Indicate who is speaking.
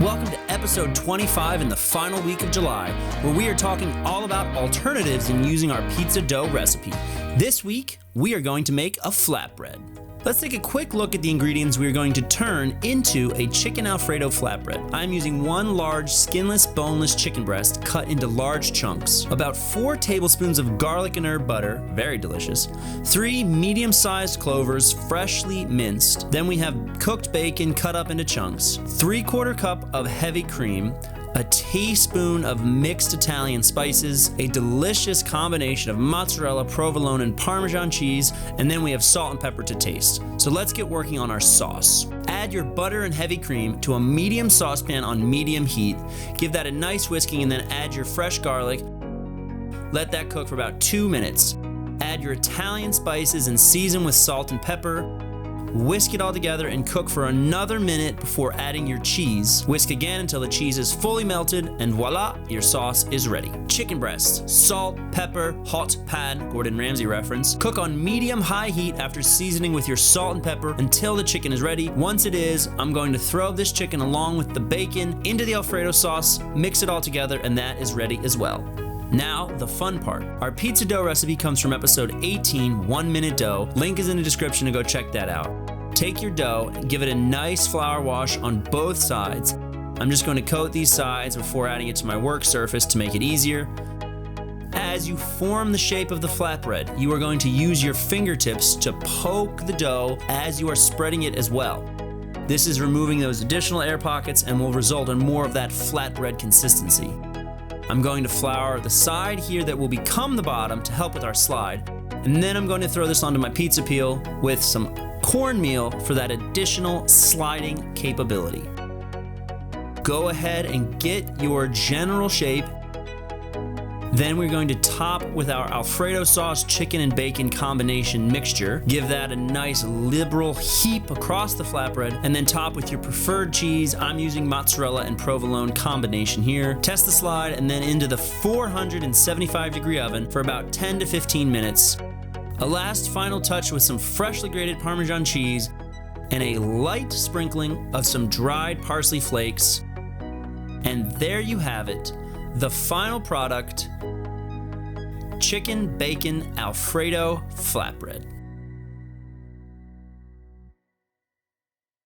Speaker 1: Welcome to episode 25 in the final week of July, where we are talking all about alternatives in using our pizza dough recipe. This week, we are going to make a flatbread. Let's take a quick look at the ingredients we are going to turn into a chicken Alfredo flatbread. I'm using one large skinless, boneless chicken breast cut into large chunks, about 4 tablespoons of garlic and herb butter, very delicious, 3 medium-sized clovers, freshly minced. Then we have cooked bacon cut up into chunks, 3/4 cup of heavy cream, a teaspoon of mixed Italian spices, a delicious combination of mozzarella, provolone, and Parmesan cheese, and then we have salt and pepper to taste. So let's get working on our sauce. Add your butter and heavy cream to a medium saucepan on medium heat. Give that a nice whisking and then add your fresh garlic. Let that cook for about 2 minutes. Add your Italian spices and season with salt and pepper. Whisk it all together and cook for another minute before adding your cheese. Whisk again until the cheese is fully melted, and voila, your sauce is ready. Chicken breast, salt, pepper, hot pan, Gordon Ramsay reference. Cook on medium-high heat after seasoning with your salt and pepper until the chicken is ready. Once it is, I'm going to throw this chicken along with the bacon into the Alfredo sauce, mix it all together, and that is ready as well. Now, the fun part. Our pizza dough recipe comes from episode 18, 1 Minute Dough. Link is in the description to go check that out. Take your dough, give it a nice flour wash on both sides. I'm just going to coat these sides before adding it to my work surface to make it easier. As you form the shape of the flatbread, you are going to use your fingertips to poke the dough as you are spreading it as well. This is removing those additional air pockets and will result in more of that flatbread consistency. I'm going to flour the side here that will become the bottom to help with our slide. And then I'm going to throw this onto my pizza peel with some cornmeal for that additional sliding capability. Go ahead and get your general shape. Then we're going to top with our Alfredo sauce chicken and bacon combination mixture. Give that a nice liberal heap across the flatbread, and then top with your preferred cheese. I'm using mozzarella and provolone combination here. Test the slide and then into the 475-degree oven for about 10 to 15 minutes. A last final touch with some freshly grated Parmesan cheese and a light sprinkling of some dried parsley flakes. And there you have it, the final product, chicken bacon Alfredo flatbread.